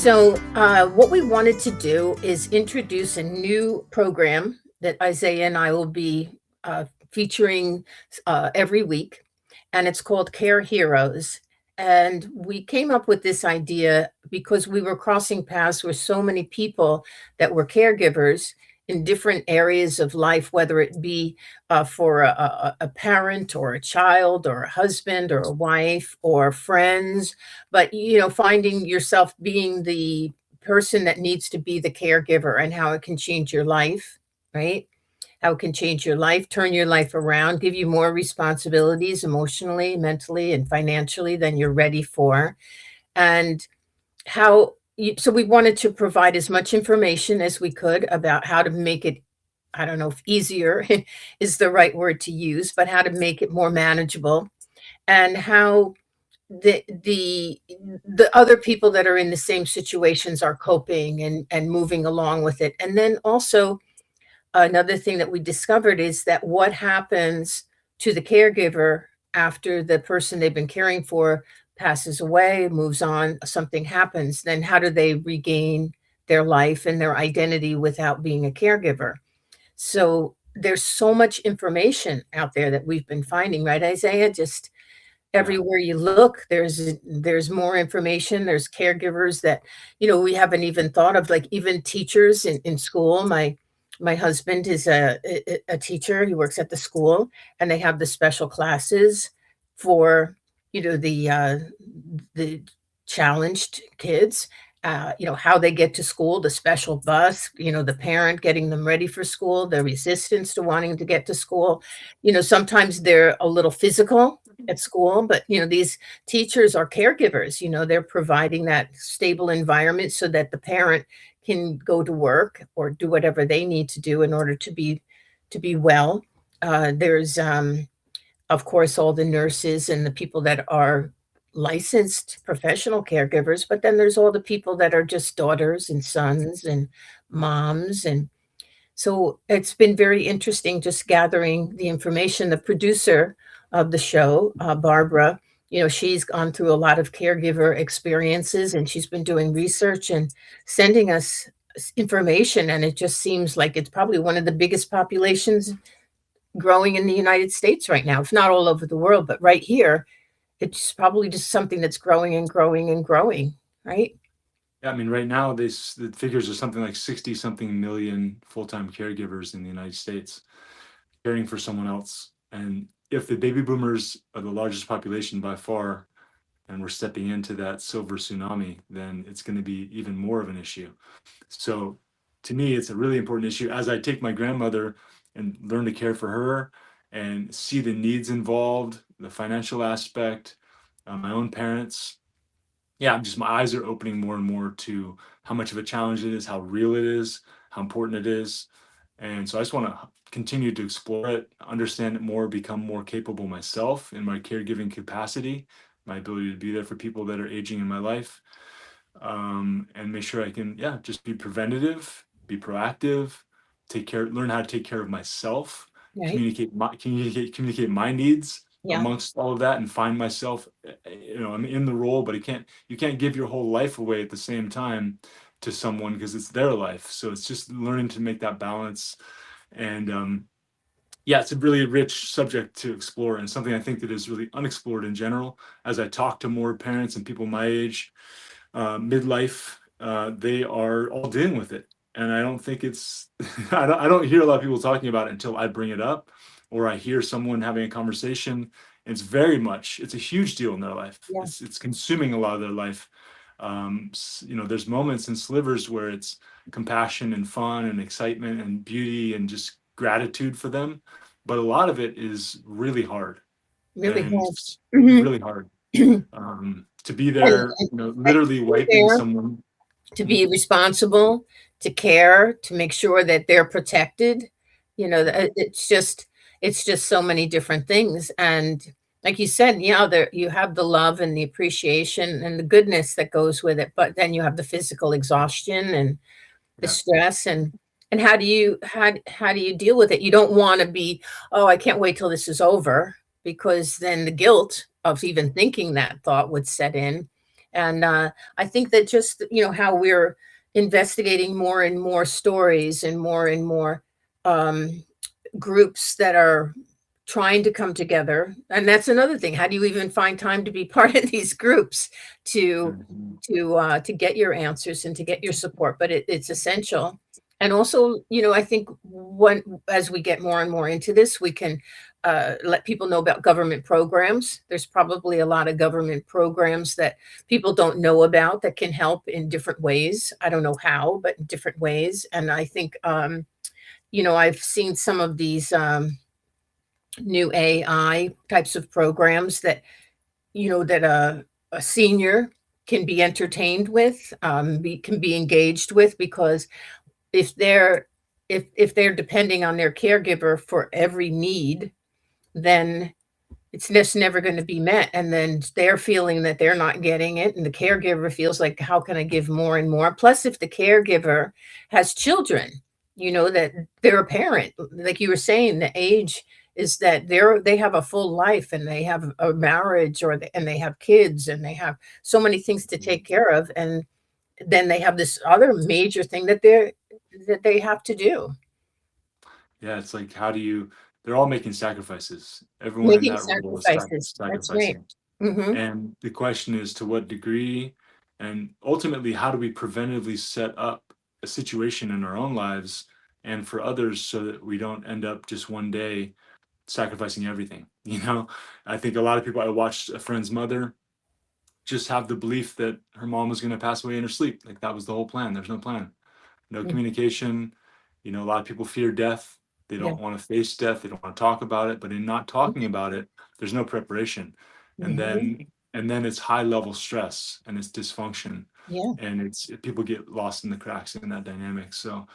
What we wanted to do is introduce a new program that Isaiah and I will be featuring every week, and it's called Care Heroes. And we came up with this idea because we were crossing paths with so many people that were caregivers in different areas of life, whether it be for a parent or a child or a husband or a wife or friends, but finding yourself being the person that needs to be the caregiver and how it can change your life, right? How it can change your life, turn your life around, give you more responsibilities emotionally, mentally, and financially than you're ready for. And so we wanted to provide as much information as we could about how to make it, I don't know if easier is the right word to use, but how to make it more manageable, and how the other people that are in the same situations are coping and moving along with it. And then also another thing that we discovered is that what happens to the caregiver after the person they've been caring for passes away, moves on, something happens, then how do they regain their life and their identity without being a caregiver? So there's so much information out there that we've been finding, right, Isaiah? Just Yeah. everywhere you look, there's more information. There's caregivers that, we haven't even thought of, like even teachers in school. My husband is a teacher. He works at the school, and they have the special classes for, the challenged kids, how they get to school, the special bus, the parent getting them ready for school, the resistance to wanting to get to school. Sometimes they're a little physical at school, but these teachers are caregivers. They're providing that stable environment so that the parent can go to work or do whatever they need to do in order to be well. There's of course all the nurses and the people that are licensed professional caregivers, but then there's all the people that are just daughters and sons and moms. And so it's been very interesting just gathering the information. The producer of the show, Barbara, she's gone through a lot of caregiver experiences, and she's been doing research and sending us information. And it just seems like it's probably one of the biggest populations growing in the United States right now, if not all over the world, but right here, it's probably just something that's growing and growing and growing, right? Yeah, I mean, right now, the figures are something like 60 something million full-time caregivers in the United States caring for someone else. And if the baby boomers are the largest population by far, and we're stepping into that silver tsunami, then it's going to be even more of an issue. So to me, it's a really important issue. As I take my grandmother and learn to care for her and see the needs involved, the financial aspect, my own parents, yeah, my eyes are opening more and more to how much of a challenge it is, how real it is, how important it is. And so I just want to continue to explore it, understand it more, become more capable myself in my caregiving capacity, my ability to be there for people that are aging in my life, and make sure I can, yeah, just be preventative, be proactive, learn how to take care of myself, Right? communicate my needs Yeah. amongst all of that, and find myself. I'm in the role, but you can't give your whole life away at the same time to someone because it's their life. So it's just learning to make that balance. And yeah, it's a really rich subject to explore, and something I think that is really unexplored in general. As I talk to more parents and people my age, midlife, they are all dealing with it. And I don't think it's, I don't hear a lot of people talking about it until I bring it up, or I hear someone having a conversation. And it's a huge deal in their life. Yeah. It's consuming a lot of their life. There's moments and slivers where it's compassion and fun and excitement and beauty and just gratitude for them. But a lot of it is really hard, Really and hard. Mhm. really hard, to be And there, and literally to be wiping there, someone. to be responsible, to care, to make sure that they're protected. Yeah, It's just so many different things. And like you said, there you have the love and the appreciation and the goodness that goes with it, but then you have the physical exhaustion and the yeah, stress. And how do you deal with it? You don't want to be, oh, I can't wait till this is over, because then the guilt of even thinking that thought would set in. And I think that just, how we're investigating more and more stories and more um, groups that are trying to come together. And that's another thing. How do you even find time to be part of these groups to Mhm. to get your answers and to get your support? But it's essential. And also, I think when as we get more and more into this, we can let people know about government programs. There's probably a lot of government programs that people don't know about that can help in different ways. I don't know how, but in different ways. And I think, I've seen some of these new AI types of programs that, that a senior can be entertained with, can be engaged with, because if they're if they're depending on their caregiver for every need, then it's just never going to be met. And then they're feeling that they're not getting it. And the caregiver feels like, how can I give more and more? Plus, if the caregiver has children, that they're a parent, like you were saying, the age is that they have a full life and they have a marriage and they have kids and they have so many things to take care of. And then they have this other major thing that they have to do. Yeah, it's like, how do you, they're all making sacrifices. Everyone in Making that role is sacrifices. That's right. sacrificing. Hmm. And the question is, to what degree? And ultimately, how do we preventively set up a situation in our own lives and for others so that we don't end up just one day sacrificing everything? I think a lot of people, I watched a friend's mother just have the belief that her mom was going to pass away in her sleep. Like that was the whole plan. There's no plan, no communication. A lot of people fear death. They Yeah. don't want to face death. They don't want to talk about it. But in not talking about it, there's no preparation. And Mhm. then it's high level stress and it's dysfunction. Yeah, And it's people get lost in the cracks in that dynamic. So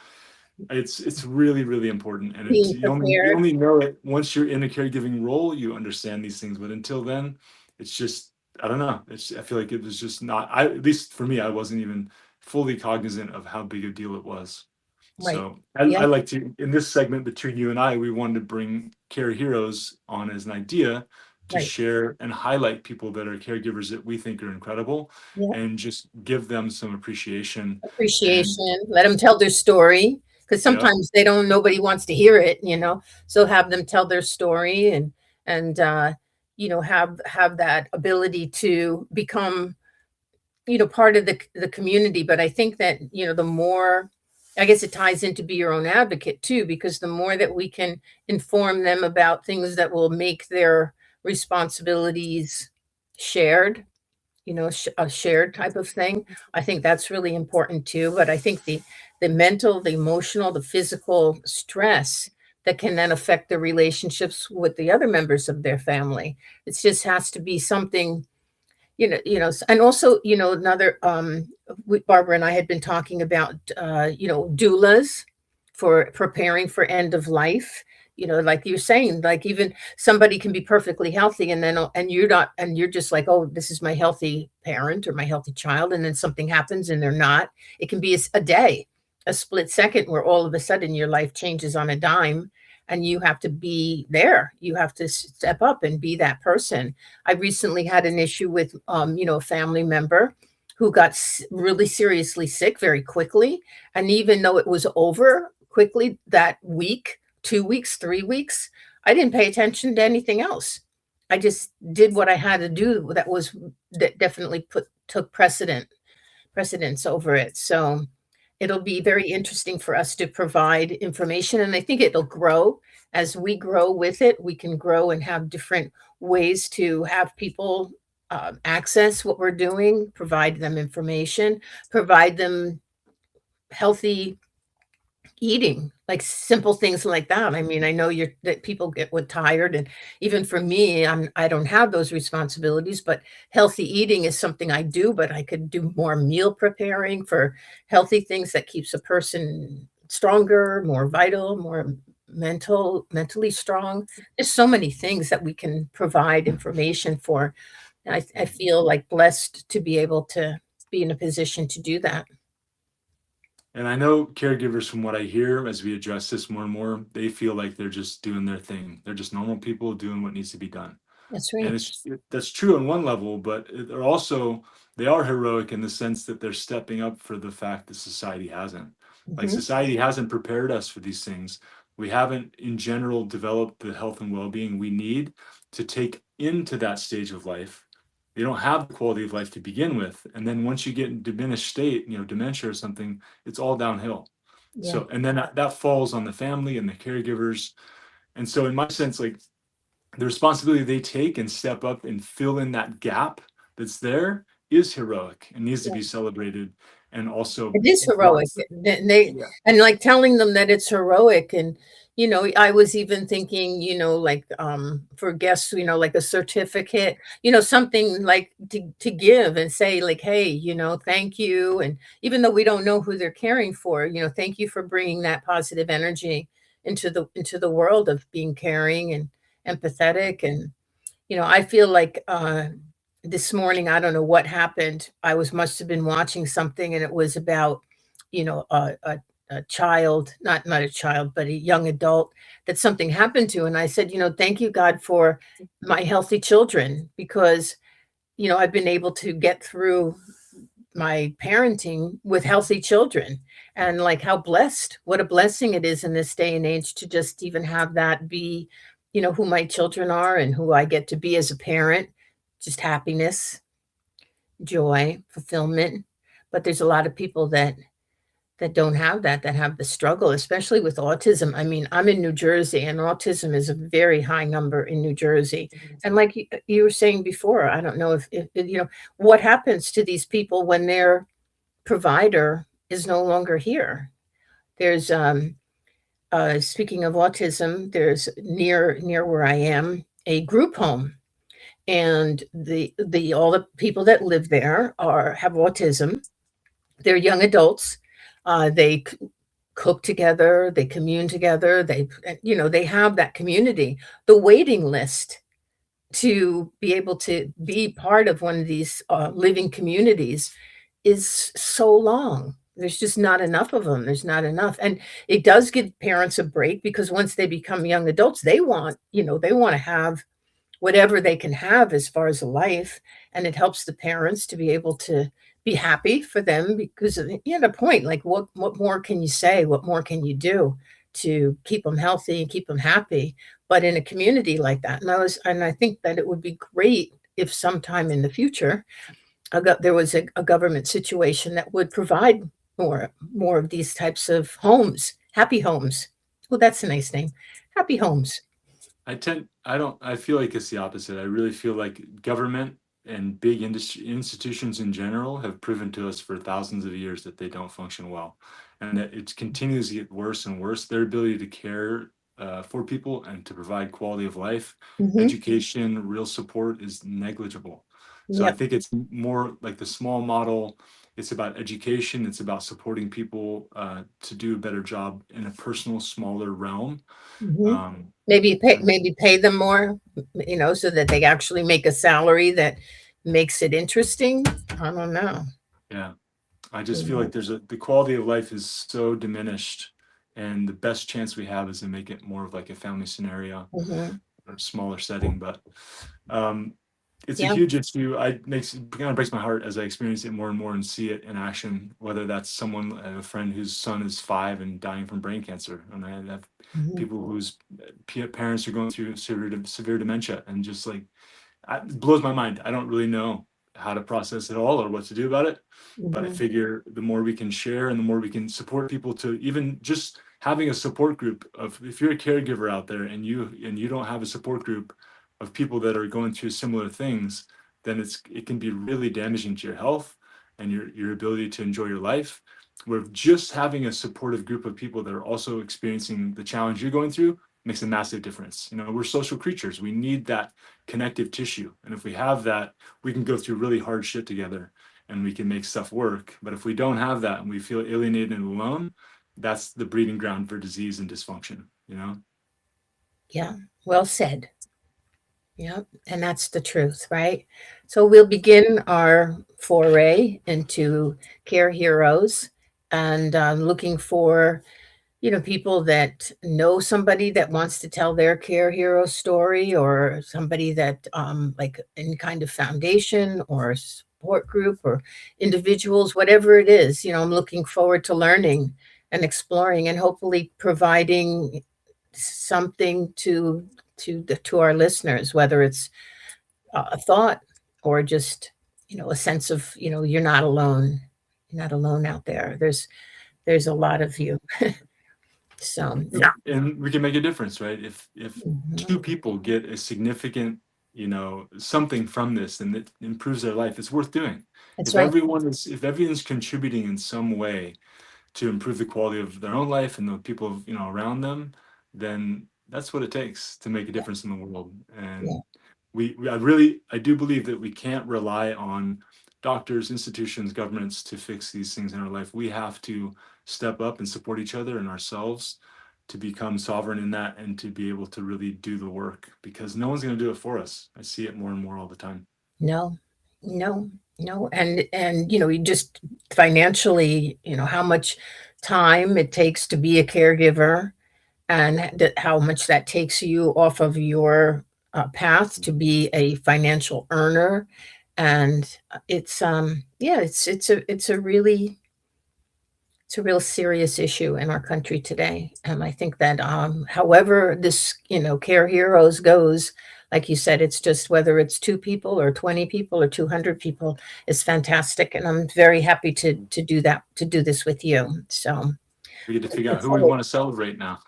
it's really, really important. And it's being you prepared. only know it once you're in a caregiving role, you understand these things. But until then, it's just, I don't know. I feel like it was just not, at least for me, I wasn't even fully cognizant of how big a deal it was. Right. So I, Yeah, I like to, in this segment between you and I, we wanted to bring care heroes on as an idea to right. share and highlight people that are caregivers that we think are incredible Yeah. and just give them some appreciation. And Appreciation, let them tell their story, because yeah, sometimes they don't nobody wants to hear it, so have them tell their story and have that ability to become, part of the community. But I think that, the more I guess it ties into be your own advocate too, because the more that we can inform them about things that will make their responsibilities shared, a shared type of thing. I think that's really important too. But I think the mental, the emotional, the physical stress that can then affect the relationships with the other members of their family. It just has to be something, and also, another, Barbara and I had been talking about, doulas for preparing for end of life. Like you're saying, like even somebody can be perfectly healthy and then and you're not, and you're just like, oh, this is my healthy parent or my healthy child, and then something happens and they're not. It can be a day, a split second, where all of a sudden your life changes on a dime, and you have to be there. You have to step up and be that person. I recently had an issue with, a family member who got really seriously sick very quickly. And even though it was over quickly that week, 2 weeks, 3 weeks, I didn't pay attention to anything else. I just did what I had to do. That definitely took precedence over it. So it'll be very interesting for us to provide information, and I think it'll grow as we grow with it. We can grow and have different ways to have people access what we're doing, provide them information, provide them healthy eating, like simple things like that. I mean, I know that people get tired, and even for me, I don't have those responsibilities, but healthy eating is something I do, but I could do more meal preparing for healthy things that keeps a person stronger, more vital, more mentally strong. There's so many things that we can provide information for. And I feel like blessed to be able to be in a position to do that. and I know caregivers, from what I hear as we address this more and more, they feel like they're just doing their thing. They're just normal people doing what needs to be done. That's And right. that's true on one level, but they're also they are heroic in the sense that they're stepping up for the fact that society hasn't. Like Mhm. society hasn't prepared us for these things. We haven't, in general, developed the health and well-being we need to take into that stage of life. You don't have the quality of life to begin with, and then once you get in diminished state, dementia or something, it's all downhill. Yeah. So, and then that falls on the family and the caregivers. And so, in my sense, like the responsibility they take and step up and fill in that gap that's there is heroic and needs to be celebrated and also It is brought. heroic. They Yeah. and like telling them that it's heroic, and I was even thinking, like for guests, like a certificate, something like to give and say like, hey, thank you. And even though we don't know who they're caring for, thank you for bringing that positive energy into the world of being caring and empathetic. And I feel like this morning, I don't know what happened. I must have been watching something, and it was about, a child, not a child, but a young adult that something happened to. And I said, thank you, God, for my healthy children, because I've been able to get through my parenting with healthy children. And like how blessed, what a blessing it is in this day and age to just even have that be, who my children are and who I get to be as a parent. Just happiness, joy, fulfillment. But there's a lot of people that don't have that have the struggle, especially with autism. I mean, I'm in New Jersey, and autism is a very high number in New Jersey. And like you were saying before, I don't know if what happens to these people when their provider is no longer here. There's speaking of autism, there's near where I am a group home, and the all the people that live there are have autism. They're young adults. They cook together, they commune together, they have that community. The waiting list to be able to be part of one of these living communities is so long. There's just not enough of them. There's not enough. And it does give parents a break, because once they become young adults, they want to have whatever they can have as far as a life. And it helps the parents to be able to be happy for them, because at a point, like what more can you say? What more can you do to keep them healthy and keep them happy? But in a community like that, and I think that it would be great if sometime in the future there was a government situation that would provide more of these types of homes, happy homes. Well, that's a nice name, happy homes. I feel like it's the opposite. I really feel like government and big industry institutions in general have proven to us for thousands of years that they don't function well, and that it continues to get worse and worse. Their ability to care for people and to provide quality of life, Hmm. education, real support is negligible. So I Yep. think it's more like the small model. It's about education. It's about supporting people to do a better job in a personal, smaller realm. Hmm. Um, Maybe pay them more, so that they actually make a salary that makes it interesting. I don't know. yeah. I just feel Mhm, like the quality of life is so diminished, and the best chance we have is to make it more of like a family scenario mhm. or smaller setting. But um, it's a Yeah. huge issue. It kind of breaks my heart as I experience it more and more and see it in action. Whether that's someone, I have a friend whose son is 5 and dying from brain cancer, and I have Mhm, people whose parents are going through severe dementia, and just like it blows my mind. I don't really know how to process it all or what to do about it. But I mhm, figure the more we can share and the more we can support people, to even just having a support group of, if you're a caregiver out there and you don't have a support group of people that are going through similar things, then it can be really damaging to your health and your ability to enjoy your life. Where just having a supportive group of people that are also experiencing the challenge you're going through makes a massive difference. We're social creatures. We need that connective tissue. And if we have that, we can go through really hard shit together and we can make stuff work. But if we don't have that and we feel alienated and alone, that's the breeding ground for disease and dysfunction. yeah, well said. Yep, and that's the truth, right? So we'll begin our foray into Care Heroes, and looking for, people that know somebody that wants to tell their Care Hero story, or somebody that, like any kind of foundation or support group or individuals, whatever it is, I'm looking forward to learning and exploring and hopefully providing something to our listeners, whether it's a thought or just, a sense of, you're not alone. You're not alone out there. There's a lot of you. So, yeah. And we can make a difference, right? If two Mhm. people get a significant, something from this and it improves their life, it's worth doing. That's If right. everyone's contributing in some way to improve the quality of their own life and the people, around them, then that's what it takes to make a Yeah, difference in the world. yeah. And I do believe that we can't rely on doctors, institutions, governments to fix these things in our life. We have to step up and support each other and ourselves to become sovereign in that and to be able to really do the work, because no one's going to do it for us. I see it more and more all the time. No, no, no, and, you just financially, how much time it takes to be a caregiver and how much that takes you off of your, path to be a financial earner, and, yeah, it's a real serious issue in our country today, and I think that, however this, Care Heroes goes, like you said, it's just whether it's 2 people or 20 people or 200 people is fantastic, and I'm very happy to do that, to do this with you, so We get to figure looking out who we forward. want to celebrate now.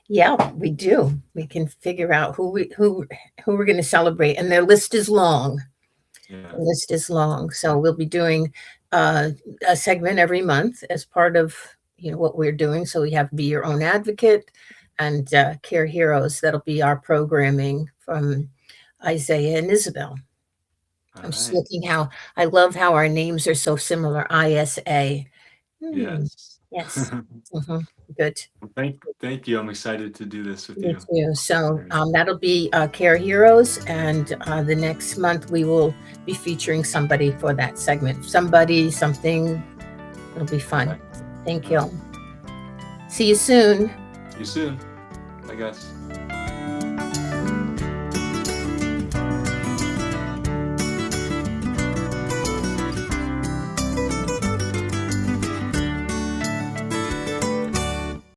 Yeah, we do. We can figure out who we're gonna celebrate, and their list is long. Yeah. The list is long, so we'll be doing, uh, a segment every month as part of, what we're doing, so we have Be Your Own Advocate and, Care Heroes. That'll be our programming from Isaiah and Isabel. All I'm just right. looking how I love how our names are so similar, ISA. Hmm, Yes. yes. Mhm, good. Well, thank you. I'm excited to do this with Me you. too. So, Very- that'll be, Care Heroes, and, the next month, we will be featuring somebody for that segment. Somebody, something, it'll be All fun. right. Thank All right. you. See you soon. See you soon. Bye, guys.